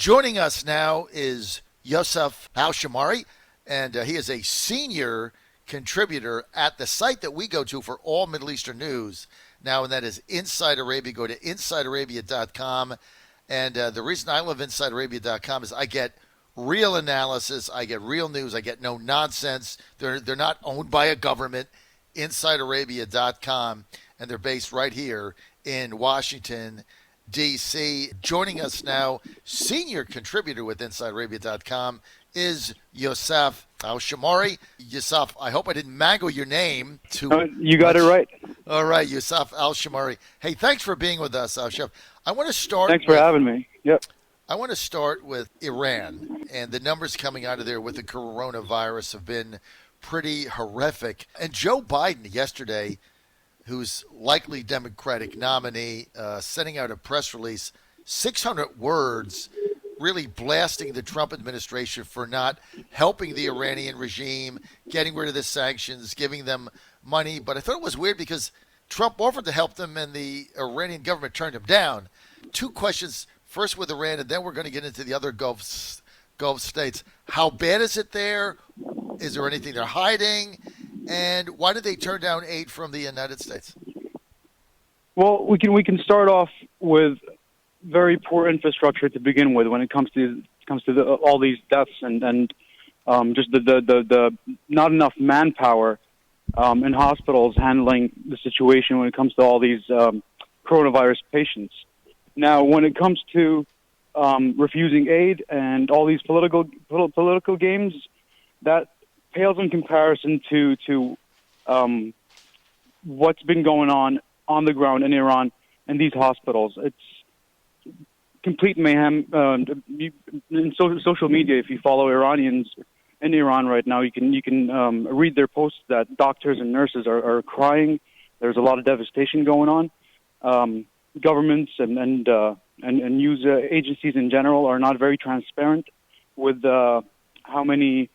Joining us now is Yousef Alshamarri, and he is a senior contributor at the site that we go to for all Middle Eastern news now, and that is Inside Arabia. Go to InsideArabia.com, and the reason I love InsideArabia.com is I get real analysis, I get real news, I get no nonsense. They're not owned by a government. InsideArabia.com, and they're based right here in Washington, D.C. Joining us now, senior contributor with InsideArabia.com, is Yousef Alshamarri. Yousef, I hope I didn't mangle your name too much. You got it right. All right, Yousef Alshamarri. Hey, thanks for being with us, Alshaf. I want to start. Thanks for having me. Yep. I want to start with Iran, and the numbers coming out of there with the coronavirus have been pretty horrific. And Joe Biden yesterday, who's likely Democratic nominee, sending out a press release, 600 words, really blasting the Trump administration for not helping the Iranian regime, getting rid of the sanctions, giving them money. But I thought it was weird because Trump offered to help them and the Iranian government turned him down. Two questions, first with Iran, and then we're going to get into the other Gulf states. How bad is it there? Is there anything they're hiding? And why did they turn down aid from the United States? Well, we can start off with very poor infrastructure to begin with when it comes to all these deaths and just the not enough manpower in hospitals handling the situation when it comes to all these coronavirus patients. Now, when it comes to refusing aid and all these political games, that pales in comparison to what's been going on the ground in Iran and these hospitals. It's complete mayhem. In social media, if you follow Iranians in Iran right now, you can read their posts that doctors and nurses are crying. There's a lot of devastation going on. Governments and news agencies in general are not very transparent with how many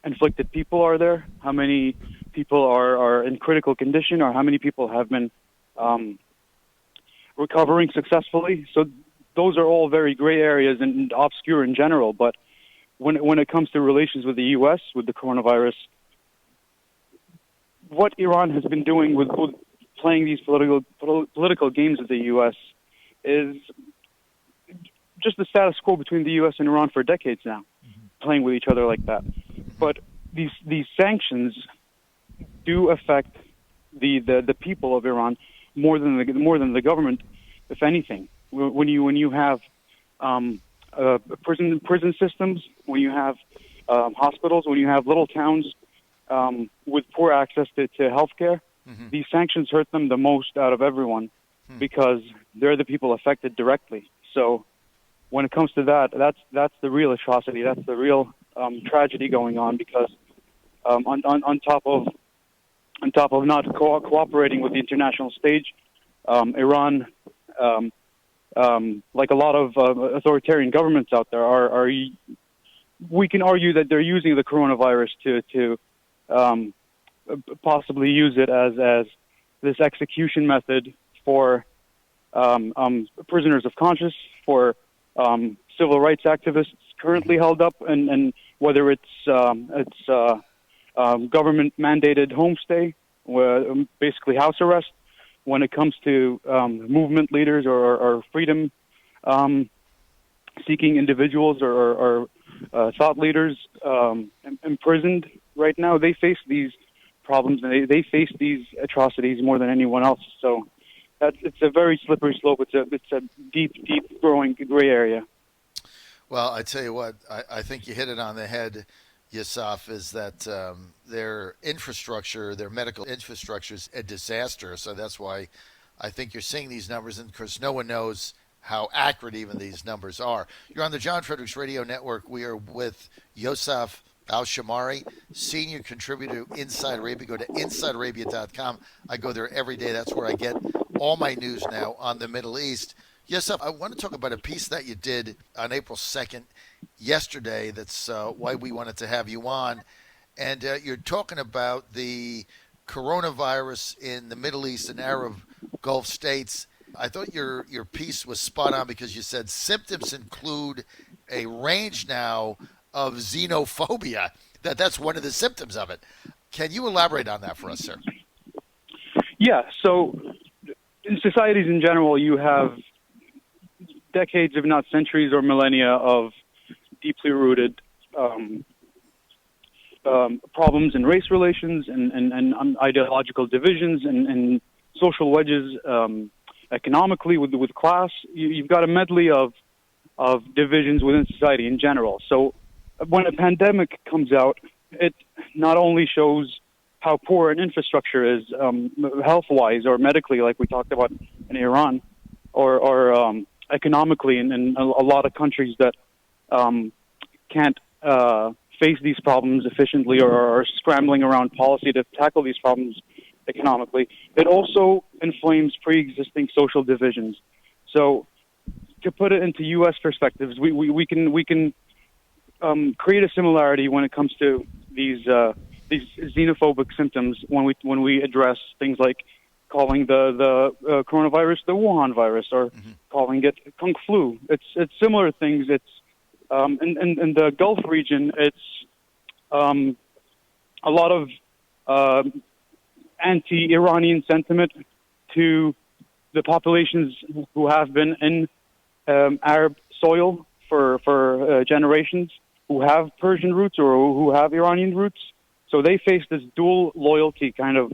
inflicted people are there, how many people are in critical condition, or how many people have been recovering successfully. So those are all very gray areas and obscure in general. But when it comes to relations with the U.S., with the coronavirus, what Iran has been doing with playing these political games with the U.S. is just the status quo between the U.S. and Iran for decades now, playing with each other like that. But these sanctions do affect the people of Iran more than the government, if anything. When you have prison systems, when you have hospitals, when you have little towns with poor access to healthcare, these sanctions hurt them the most out of everyone because they're the people affected directly. So when it comes to that's the real atrocity. That's the real tragedy going on because on top of not cooperating with the international stage, Iran, like a lot of authoritarian governments out there, we can argue that they're using the coronavirus to possibly use it as this execution method for prisoners of conscience, for civil rights activists currently held up, and whether it's government mandated homestay, basically house arrest. When it comes to movement leaders or freedom seeking individuals or thought leaders imprisoned right now, they face these problems and they face these atrocities more than anyone else. So it's a very slippery slope. It's a deep growing gray area. Well, I tell you what, I think you hit it on the head, Yousef, is that their infrastructure, their medical infrastructure is a disaster. So that's why I think you're seeing these numbers, and because no one knows how accurate even these numbers are. You're on the John Fredericks Radio Network. We are with Yousef Alshamarri, senior contributor to Inside Arabia. Go to InsideArabia.com. I go there every day. That's where I get all my news now on the Middle East. Yousef, I want to talk about a piece that you did on April 2nd, yesterday. That's why we wanted to have you on. And you're talking about the coronavirus in the Middle East and Arab Gulf states. I thought your piece was spot on because you said symptoms include a range now of xenophobia. That's one of the symptoms of it. Can you elaborate on that for us, sir? Yeah, so in societies in general, you have decades, if not centuries or millennia, of deeply rooted problems in race relations and ideological divisions and social wedges economically with class. You've got a medley of divisions within society in general. So when a pandemic comes out, it not only shows how poor an infrastructure is health-wise or medically, like we talked about in Iran, or economically in a lot of countries that can't face these problems efficiently or are scrambling around policy to tackle these problems economically. It also inflames pre-existing social divisions. So to put it into U.S. perspectives, we can create a similarity when it comes to these xenophobic symptoms when we address things like calling the coronavirus the Wuhan virus or calling it kung flu. It's similar things. It's in the Gulf region. It's a lot of anti-Iranian sentiment to the populations who have been in Arab soil for generations, who have Persian roots or who have Iranian roots. So they face this dual loyalty kind of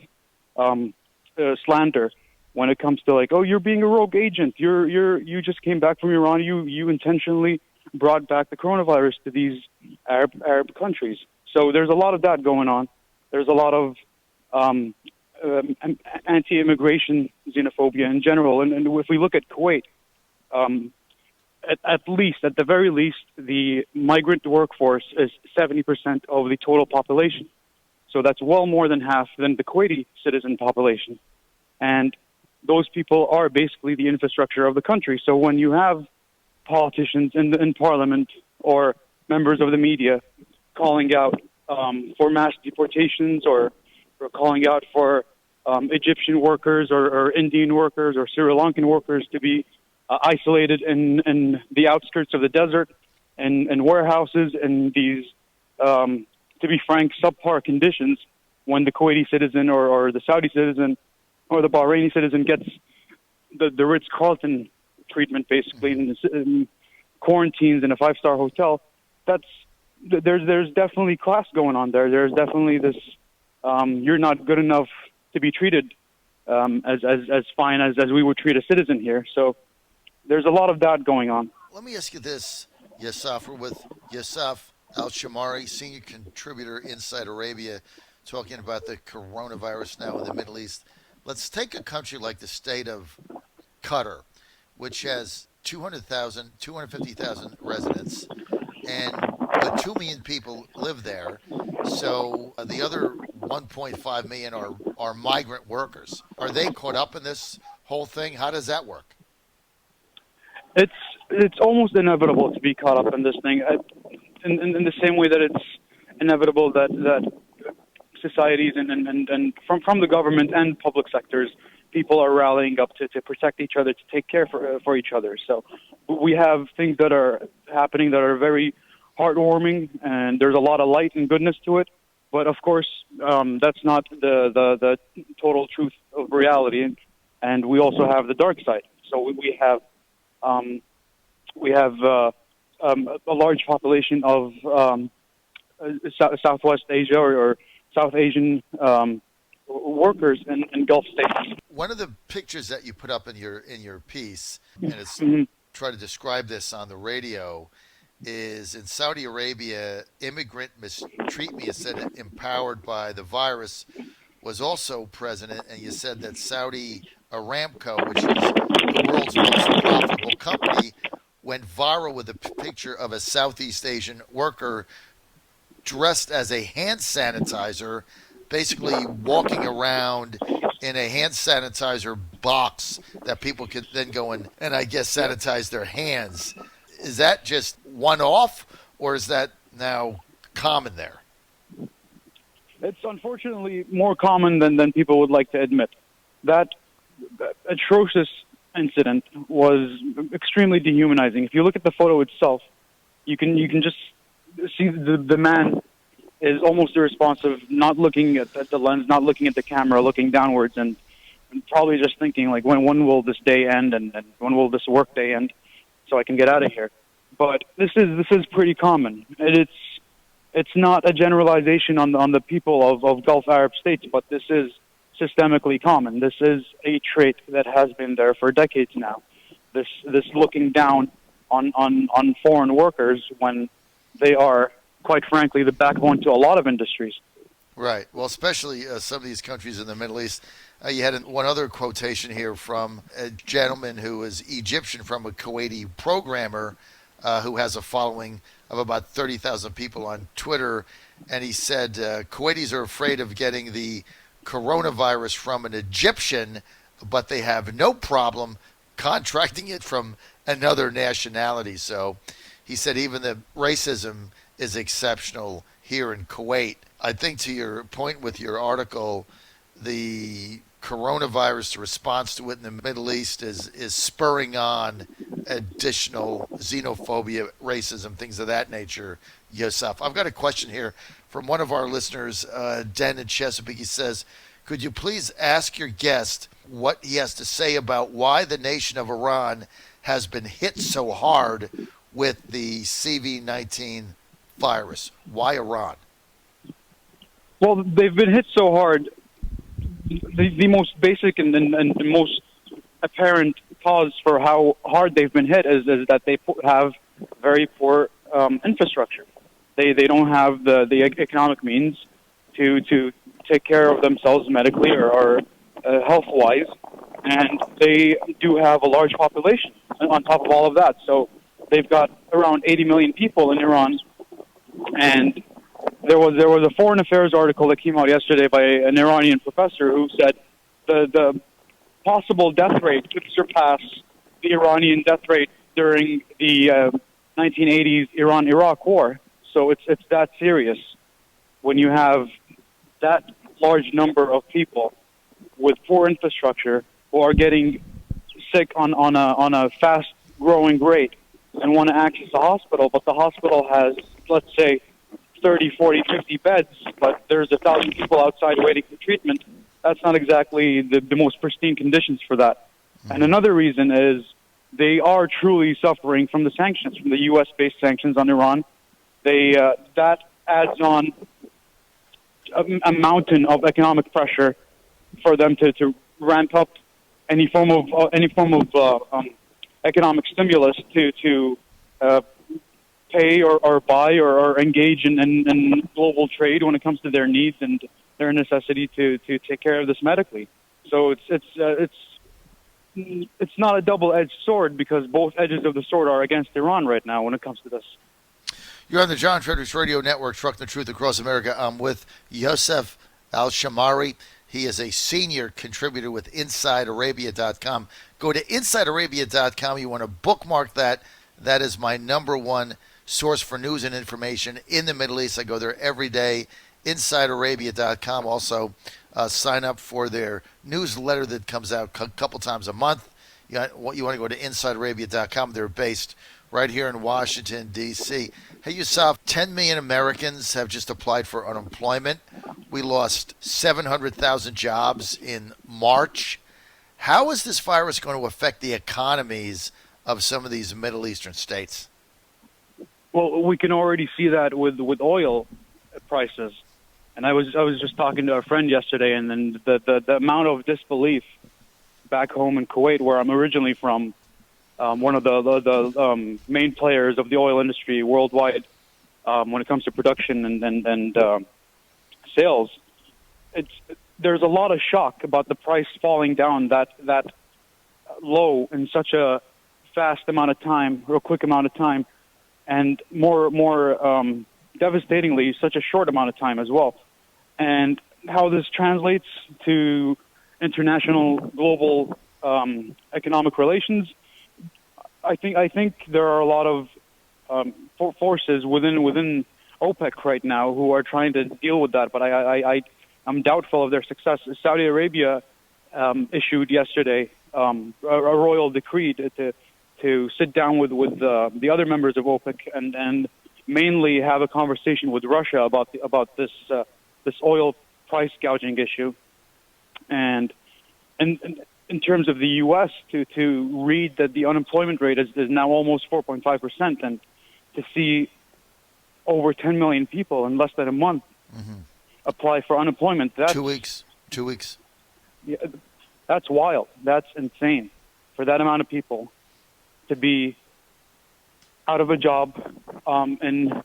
slander when it comes to like, oh, you're being a rogue agent. You just came back from Iran. You intentionally brought back the coronavirus to these Arab countries. So there's a lot of that going on. There's a lot of anti-immigration xenophobia in general. And if we look at Kuwait, at the very least, the migrant workforce is 70% of the total population. So that's well more than half than the Kuwaiti citizen population. And those people are basically the infrastructure of the country. So when you have politicians in parliament or members of the media calling out for mass deportations or calling out for Egyptian workers or Indian workers or Sri Lankan workers to be isolated in the outskirts of the desert and warehouses and these, to be frank, subpar conditions, when the Kuwaiti citizen or the Saudi citizen or the Bahraini citizen gets the Ritz-Carlton treatment, basically, in quarantines in a 5-star hotel, there's definitely class going on there. There's definitely this, you're not good enough to be treated as fine as we would treat a citizen here. So there's a lot of that going on. Let me ask you this, Yousef. We're with Yousef Alshamarri, senior contributor Inside Arabia, talking about the coronavirus now in the Middle East. Let's take a country like the state of Qatar, which has 250,000 residents, and 2 million people live there. So the other 1.5 million are migrant workers. Are they caught up in this whole thing? How does that work? It's almost inevitable to be caught up in this thing, in the same way that it's inevitable that societies and from the government and public sectors, people are rallying up to protect each other, to take care for each other. So we have things that are happening that are very heartwarming, and there's a lot of light and goodness to it. But of course, that's not the total truth of reality, and we also have the dark side. So we have a large population of Southwest Asia or South Asian workers in Gulf states. One of the pictures that you put up in your piece, and it's try to describe this on the radio, is in Saudi Arabia, immigrant mistreatment, you said, empowered by the virus, was also present, and you said that Saudi Aramco, which is the world's most profitable company, went viral with a picture of a Southeast Asian worker dressed as a hand sanitizer, basically walking around in a hand sanitizer box that people could then go and I guess sanitize their hands. Is that just one-off, or is that now common there? It's unfortunately more common than people would like to admit. That atrocious incident was extremely dehumanizing. If you look at the photo itself, you can just see the man is almost irresponsive, not looking at the lens, not looking at the camera, looking downwards, and probably just thinking like, when will this day end, and when will this work day end, so I can get out of here. But this is pretty common. It's not a generalization on the people of Gulf Arab states, but this is systemically common. This is a trait that has been there for decades now. This looking down on foreign workers when they are, quite frankly, the backbone to a lot of industries. Right. Well, especially some of these countries in the Middle East. You had one other quotation here from a gentleman who is Egyptian, from a Kuwaiti programmer who has a following of about 30,000 people on Twitter. And he said, Kuwaitis are afraid of getting the coronavirus from an Egyptian, but they have no problem contracting it from another nationality. So he said even the racism is exceptional here in Kuwait. I think to your point with your article, the coronavirus, the response to it in the Middle East is spurring on additional xenophobia, racism, things of that nature, Yousef. I've got a question here from one of our listeners, Den in Chesapeake. He says, could you please ask your guest what he has to say about why the nation of Iran has been hit so hard with the CV-19 virus? Why Iran? Well, they've been hit so hard. The most basic and the most apparent cause for how hard they've been hit is that they have very poor infrastructure. They don't have the economic means to take care of themselves medically or health-wise, and they do have a large population on top of all of that. So they've got around 80 million people in Iran, and there was a foreign affairs article that came out yesterday by an Iranian professor who said the possible death rate could surpass the Iranian death rate during the 1980s Iran-Iraq war. So it's that serious when you have that large number of people with poor infrastructure who are getting sick on a fast-growing rate and want to access a hospital, but the hospital has, let's say, 30, 40, 50 beds, but there's 1,000 people outside waiting for treatment. That's not exactly the most pristine conditions for that. And another reason is they are truly suffering from the sanctions, from the U.S.-based sanctions on Iran. That adds on a mountain of economic pressure for them to ramp up any form of economic stimulus to pay or buy or engage in global trade when it comes to their needs and their necessity to take care of this medically. So it's not a double-edged sword, because both edges of the sword are against Iran right now when it comes to this. You're on the John Fredericks Radio Network, Trucking the Truth Across America. I'm with Yousef Alshamarri. He is a senior contributor with InsideArabia.com. Go to InsideArabia.com. You want to bookmark that. That is my number one source for news and information in the Middle East. I go there every day. InsideArabia.com. Also, sign up for their newsletter that comes out a couple times a month. You want to go to InsideArabia.com. They're based right here in Washington, D.C. Hey, Yousef, 10 million Americans have just applied for unemployment. We lost 700,000 jobs in March. How is this virus going to affect the economies of some of these Middle Eastern states? Well, we can already see that with oil prices. And I was just talking to a friend yesterday, and then the amount of disbelief back home in Kuwait, where I'm originally from, one of the main players of the oil industry worldwide when it comes to production and sales. There's a lot of shock about the price falling down that low in such a fast amount of time, real quick amount of time, and more devastatingly, such a short amount of time as well. And how this translates to international, global economic relations, I think there are a lot of forces within OPEC right now who are trying to deal with that, but I'm doubtful of their success. Saudi Arabia issued yesterday a royal decree to sit down with the other members of OPEC and mainly have a conversation with Russia about this oil price gouging issue, and in terms of the U.S. to read that the unemployment rate is now almost 4.5%, and to see over 10 million people in less than a month apply for unemployment. That's 2 weeks. 2 weeks. Yeah, that's wild. That's insane for that amount of people to be out of a job and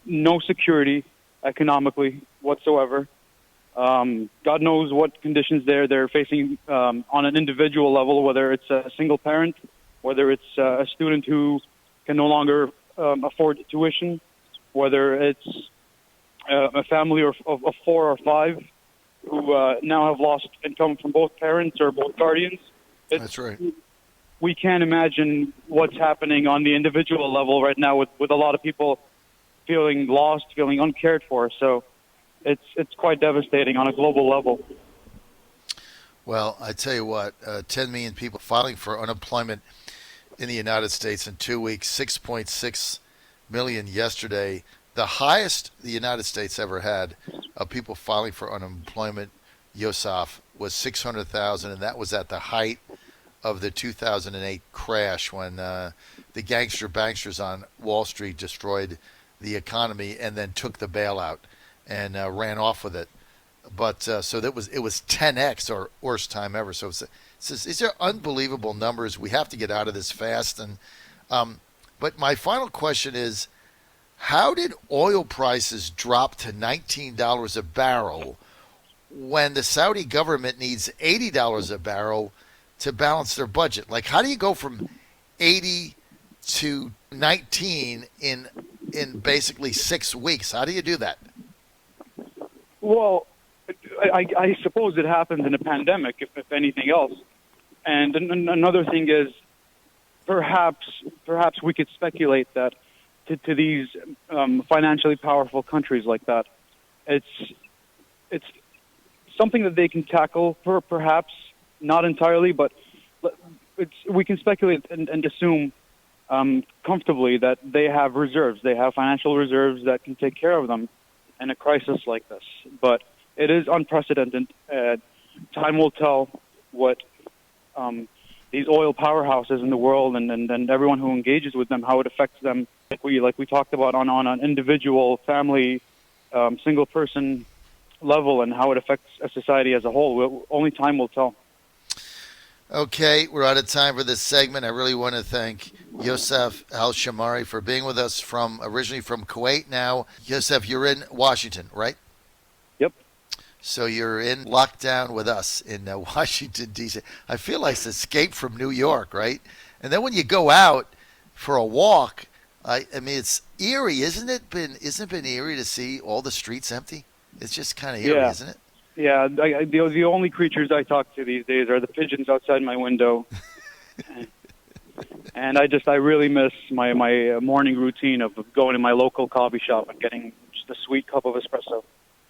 no security economically whatsoever. God knows what conditions they're facing on an individual level, whether it's a single parent, whether it's a student who can no longer afford tuition, whether it's a family of 4 or 5 who now have lost income from both parents or both guardians. That's right. We can't imagine what's happening on the individual level right now with a lot of people feeling lost, feeling uncared for. So it's quite devastating on a global level. Well, I tell you what, 10 million people filing for unemployment in the United States in 2 weeks, 6.6 million yesterday, the highest the United States ever had of people filing for unemployment, Yousef, was 600,000, and that was at the height of the 2008 crash when the gangster banksters on Wall Street destroyed the economy and then took the bailout and ran off with it. But so it was 10x or worst time ever. So these are unbelievable numbers. We have to get out of this fast. And but my final question is, how did oil prices drop to $19 a barrel when the Saudi government needs $80 a barrel to balance their budget? Like, how do you go from 80 to 19 in basically 6 weeks? How do you do that? Well, I suppose it happens in a pandemic, if anything else. And another thing is, perhaps we could speculate that to these financially powerful countries like that, it's something that they can tackle, perhaps not entirely, but we can speculate and assume comfortably that they have reserves. They have financial reserves that can take care of them in a crisis like this. But it is unprecedented. Time will tell what these oil powerhouses in the world and everyone who engages with them, how it affects them, like we talked about on an individual, family, single person level, and how it affects a society as a whole. Only time will tell. Okay, we're out of time for this segment. I really want to thank Yousef Alshamarri for being with us originally from Kuwait. Now, Yousef, you're in Washington, right? Yep. So you're in lockdown with us in Washington, D.C. I feel like it's escape from New York, right? And then when you go out for a walk, I mean, it's eerie, isn't it? Isn't it been eerie to see all the streets empty? It's just kind of eerie, isn't it? Yeah, the only creatures I talk to these days are the pigeons outside my window. And I really miss my morning routine of going to my local coffee shop and getting just a sweet cup of espresso.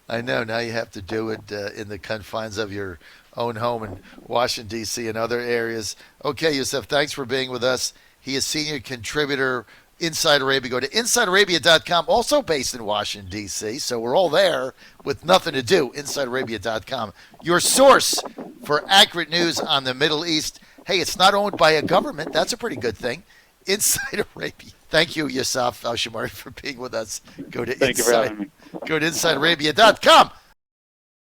I know. Now you have to do it in the confines of your own home in Washington, D.C. and other areas. Okay, Yousef, thanks for being with us. He is senior contributor, Inside Arabia. Go to InsideArabia.com, also based in Washington, D.C., so we're all there with nothing to do, InsideArabia.com. Your source for accurate news on the Middle East. Hey, it's not owned by a government. That's a pretty good thing. Inside Arabia. Thank you, Yousef Alshamarri, for being with us. Go to Thank you for having me. Go to InsideArabia.com.